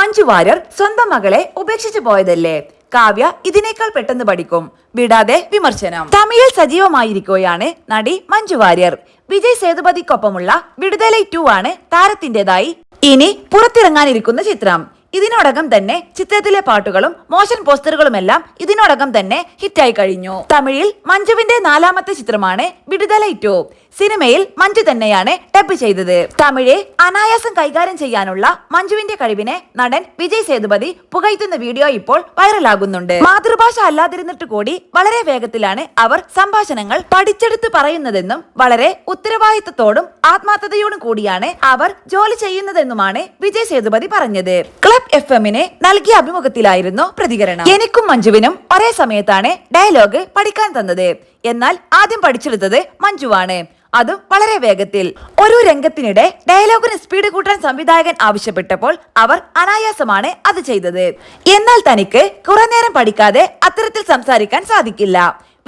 മഞ്ജു വാര്യർ സ്വന്തം മകളെ ഉപേക്ഷിച്ചു പോയതല്ലേ? കാവ്യ ഇതിനേക്കാൾ പെട്ടെന്ന് പഠിക്കും, വിടാതെ വിമർശനം. തമിഴിൽ സജീവമായിരിക്കുകയാണ് നടി മഞ്ജു വാര്യർ. വിജയ് സേതുപതിക്കൊപ്പമുള്ള വിടുതലൈ 2 ആണ് താരത്തിന്റേതായി ഇനി പുറത്തിറങ്ങാനിരിക്കുന്ന ചിത്രം. ഇതിനോടകം തന്നെ ചിത്രത്തിലെ പാട്ടുകളും മോഷൻ പോസ്റ്ററുകളുമെല്ലാം ഇതിനോടകം തന്നെ ഹിറ്റായി കഴിഞ്ഞു. തമിഴിൽ മഞ്ജുവിന്റെ 4ാമത്തെ ചിത്രമാണ് വിടുതലൈ 2. സിനിമയിൽ മഞ്ജു തന്നെയാണ് ഡബ് ചെയ്തത്. തമിഴ് അനായാസം കൈകാര്യം ചെയ്യാനുള്ള മഞ്ജുവിന്റെ കഴിവിനെ നടൻ വിജയ് സേതുപതി പുകഴ്ത്തുന്ന വീഡിയോ ഇപ്പോൾ വൈറലാകുന്നുണ്ട്. മാതൃഭാഷ അല്ലാതിരുന്നിട്ട് കൂടി വളരെ വേഗത്തിലാണ് അവർ സംഭാഷണങ്ങൾ പഠിച്ചെടുത്ത് പറയുന്നതെന്നും വളരെ ഉത്തരവാദിത്തത്തോടും ആത്മാർത്ഥതയോടും കൂടിയാണ് അവർ ജോലി ചെയ്യുന്നതെന്നുമാണ് വിജയ് സേതുപതി പറഞ്ഞത്. ക്ലബ് FM-ന് നൽകിയ അഭിമുഖത്തിലായിരുന്നു പ്രതികരണം. എനിക്കും മഞ്ജുവിനും ഒരേ സമയത്താണ് ഡയലോഗ് പഠിക്കാൻ തന്നത്. എന്നാൽ ആദ്യം പഠിച്ചെടുത്തത് മഞ്ജുവാണ്, അതും വളരെ വേഗത്തിൽ. ഒരു രംഗത്തിനിടെ ഡയലോഗിന് സ്പീഡ് കൂട്ടാൻ സംവിധായകൻ ആവശ്യപ്പെട്ടപ്പോൾ അവർ അനായാസമാണ് അത് ചെയ്തത്. എന്നാൽ തനിക്ക് കുറെ നേരം പഠിക്കാതെ അത്തരത്തിൽ സംസാരിക്കാൻ സാധിക്കില്ല,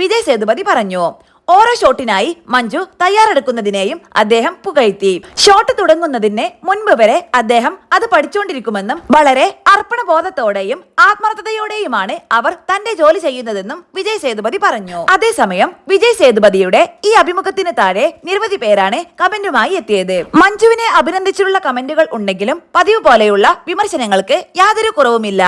വിജയ് സേതുപതി പറഞ്ഞു. ഓരോ ഷോട്ടിനായി മഞ്ജു തയ്യാറെടുക്കുന്നതിനെയും അദ്ദേഹം പുകഴ്ത്തി. ഷോട്ട് തുടങ്ങുന്നതിന് മുൻപ് വരെ അദ്ദേഹം അത് പഠിച്ചുകൊണ്ടിരിക്കുമെന്നും വളരെ അർപ്പണബോധത്തോടെയും ആത്മാർത്ഥതയോടെയുമാണ് അവർ തന്റെ ജോലി ചെയ്യുന്നതെന്നും വിജയ് സേതുപതി പറഞ്ഞു. അതേസമയം വിജയ് സേതുപതിയുടെ ഈ അഭിമുഖത്തിന് താഴെ നിരവധി പേരാണ് കമന്റുമായി എത്തിയത്. മഞ്ജുവിനെ അഭിനന്ദിച്ചുള്ള കമന്റുകൾ ഉണ്ടെങ്കിലും പതിവ് പോലെയുള്ള വിമർശനങ്ങൾക്ക് യാതൊരു കുറവുമില്ല.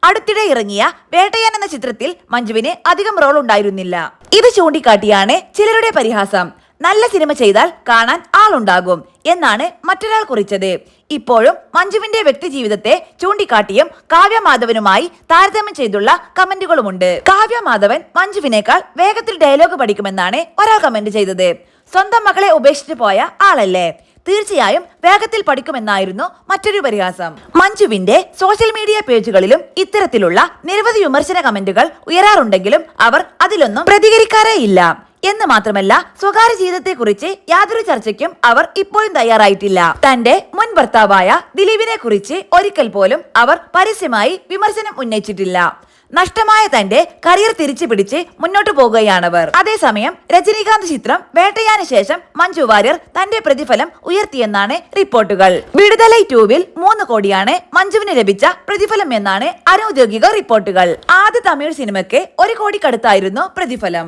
അടുത്തിടെ ഇറങ്ങിയ വേട്ടയാൻ എന്ന ചിത്രത്തിൽ മഞ്ജുവിന് അധികം റോൾ ഉണ്ടായിരുന്നില്ല. ഇത് ചൂണ്ടിക്കാട്ടിയാണ് ചിലരുടെ പരിഹാസം. നല്ല സിനിമ ചെയ്താൽ കാണാൻ ആളുണ്ടാകും എന്നാണ് മറ്റൊരാൾ കുറിച്ചത്. ഇപ്പോഴും മഞ്ജുവിന്റെ വ്യക്തി ജീവിതത്തെ ചൂണ്ടിക്കാട്ടിയും കാവ്യ മാധവനുമായി താരതമ്യം ചെയ്തുള്ള കമന്റുകളുമുണ്ട്. കാവ്യ മാധവൻ മഞ്ജുവിനേക്കാൾ വേഗത്തിൽ ഡയലോഗ് പഠിക്കുമെന്നാണ് ഒരാൾ കമന്റ് ചെയ്തത്. സ്വന്തം മകളെ ഉപേക്ഷിച്ചു പോയ ആളല്ലേ, തീർച്ചയായും വേഗത്തിൽ പഠിക്കുമെന്നായിരുന്നു മറ്റൊരു പരിഹാസം. മഞ്ജുവിന്റെ സോഷ്യൽ മീഡിയ പേജുകളിലും ഇത്തരത്തിലുള്ള നിരവധി വിമർശന കമന്റുകൾ ഉയരാറുണ്ടെങ്കിലും അവർ അതിലൊന്നും പ്രതികരിക്കാറേയില്ല. എന്ന് മാത്രമല്ല, സ്വകാര്യ ജീവിതത്തെക്കുറിച്ച് യാതൊരു ചർച്ചയ്ക്കും അവർ ഇപ്പോഴും തയ്യാറായിട്ടില്ല. തന്റെ മുൻ ഭർത്താവായ ദിലീപിനെ കുറിച്ച് ഒരിക്കൽ പോലും അവർ പരസ്യമായി വിമർശനം ഉന്നയിച്ചിട്ടില്ല. നഷ്ടമായ തന്റെ കരിയർ തിരിച്ചു പിടിച്ച് മുന്നോട്ടു പോകുകയാണവർ. അതേസമയം രജനീകാന്ത് ചിത്രം വേട്ടയാന് ശേഷം മഞ്ജു വാര്യർ തന്റെ പ്രതിഫലം ഉയർത്തിയെന്നാണ് റിപ്പോർട്ടുകൾ. വിടുതലൈ 2-വിൽ 3 കോടിയാണ് മഞ്ജുവിന് ലഭിച്ച പ്രതിഫലം എന്നാണ് അനൌദ്യോഗിക റിപ്പോർട്ടുകൾ. ആദ്യ തമിഴ് സിനിമയ്ക്ക് 1 കോടിക്കടുത്തായിരുന്നു പ്രതിഫലം.